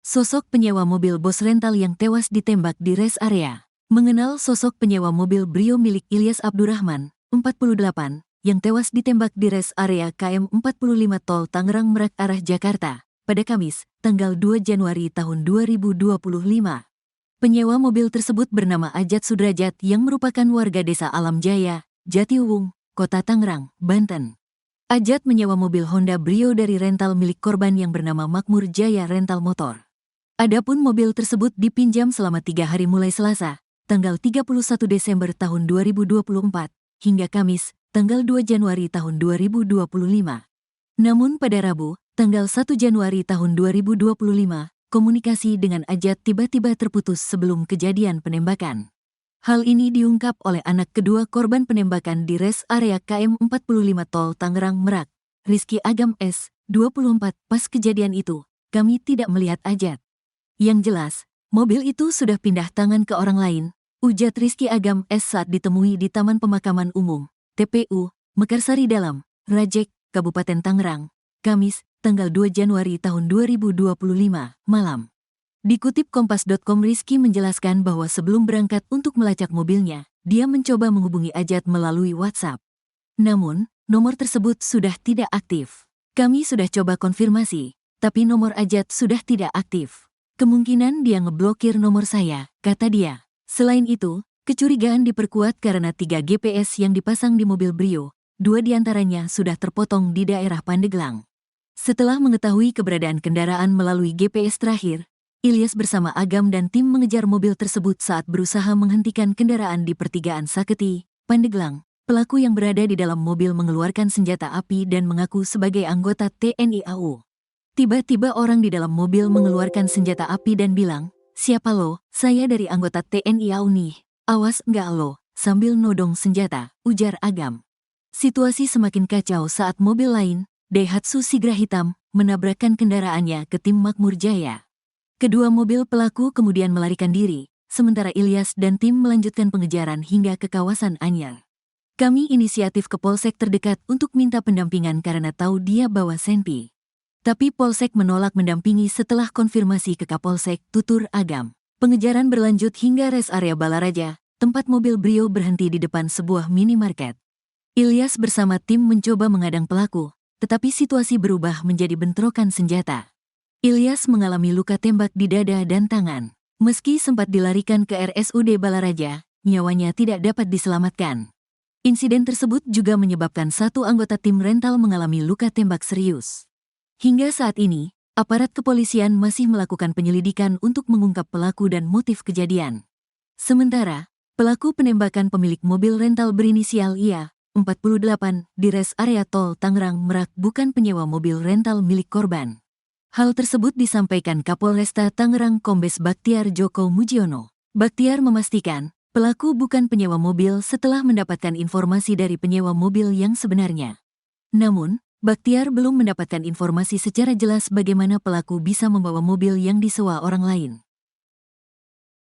Sosok penyewa mobil bos rental yang tewas ditembak di rest area. Mengenal sosok penyewa mobil Brio milik Ilyas Abdurrahman, 48, yang tewas ditembak di rest area KM 45 Tol Tangerang Merak arah Jakarta, pada Kamis, tanggal 2 Januari tahun 2025. Penyewa mobil tersebut bernama Ajat Sudrajat yang merupakan warga desa Alam Jaya, Jatiuwung, Kota Tangerang, Banten. Ajat menyewa mobil Honda Brio dari rental milik korban yang bernama Makmur Jaya Rental Motor. Adapun mobil tersebut dipinjam selama 3 hari mulai Selasa, tanggal 31 Desember tahun 2024, hingga Kamis, tanggal 2 Januari tahun 2025. Namun pada Rabu, tanggal 1 Januari tahun 2025, komunikasi dengan Ajat tiba-tiba terputus sebelum kejadian penembakan. Hal ini diungkap oleh anak kedua korban penembakan di rest area KM 45 Tol Tangerang Merak, Rizky Agam S, 24. Pas kejadian itu, kami tidak melihat Ajat. Yang jelas, mobil itu sudah pindah tangan ke orang lain, ujar Rizky Agam S saat ditemui di Taman Pemakaman Umum, TPU, Mekarsari Dalam, Rajek, Kabupaten Tangerang, Kamis, tanggal 2 Januari tahun 2025, malam. Dikutip Kompas.com, Rizky menjelaskan bahwa sebelum berangkat untuk melacak mobilnya, dia mencoba menghubungi Ajat melalui WhatsApp. Namun, nomor tersebut sudah tidak aktif. Kami sudah coba konfirmasi, tapi nomor Ajat sudah tidak aktif. Kemungkinan dia ngeblokir nomor saya, kata dia. Selain itu, kecurigaan diperkuat karena 3 GPS yang dipasang di mobil Brio, 2 diantaranya sudah terpotong di daerah Pandeglang. Setelah mengetahui keberadaan kendaraan melalui GPS terakhir, Ilyas bersama Agam dan tim mengejar mobil tersebut saat berusaha menghentikan kendaraan di pertigaan Saketi, Pandeglang. Pelaku yang berada di dalam mobil mengeluarkan senjata api dan mengaku sebagai anggota TNI AU. Tiba-tiba orang di dalam mobil mengeluarkan senjata api dan bilang, "Siapa lo? Saya dari anggota TNI AU nih. Awas enggak lo," sambil nodong senjata, ujar Agam. Situasi semakin kacau saat mobil lain, Daihatsu Sigra hitam, menabrakkan kendaraannya ke tim Makmur Jaya. Kedua mobil pelaku kemudian melarikan diri, sementara Ilyas dan tim melanjutkan pengejaran hingga ke kawasan Anyar. Kami inisiatif ke polsek terdekat untuk minta pendampingan karena tahu dia bawa senpi. Tapi polsek menolak mendampingi setelah konfirmasi ke Kapolsek, tutur Agam. Pengejaran berlanjut hingga res area Balaraja, tempat mobil Brio berhenti di depan sebuah minimarket. Ilyas bersama tim mencoba mengadang pelaku, tetapi situasi berubah menjadi bentrokan senjata. Ilyas mengalami luka tembak di dada dan tangan. Meski sempat dilarikan ke RSUD Balaraja, nyawanya tidak dapat diselamatkan. Insiden tersebut juga menyebabkan satu anggota tim rental mengalami luka tembak serius. Hingga saat ini, aparat kepolisian masih melakukan penyelidikan untuk mengungkap pelaku dan motif kejadian. Sementara, pelaku penembakan pemilik mobil rental berinisial IA, 48, di rest area Tol Tangerang Merak bukan penyewa mobil rental milik korban. Hal tersebut disampaikan Kapolresta Tangerang Kombes Baktiar Joko Mujiono. Baktiar memastikan, pelaku bukan penyewa mobil setelah mendapatkan informasi dari penyewa mobil yang sebenarnya. Namun, Baktiar belum mendapatkan informasi secara jelas bagaimana pelaku bisa membawa mobil yang disewa orang lain.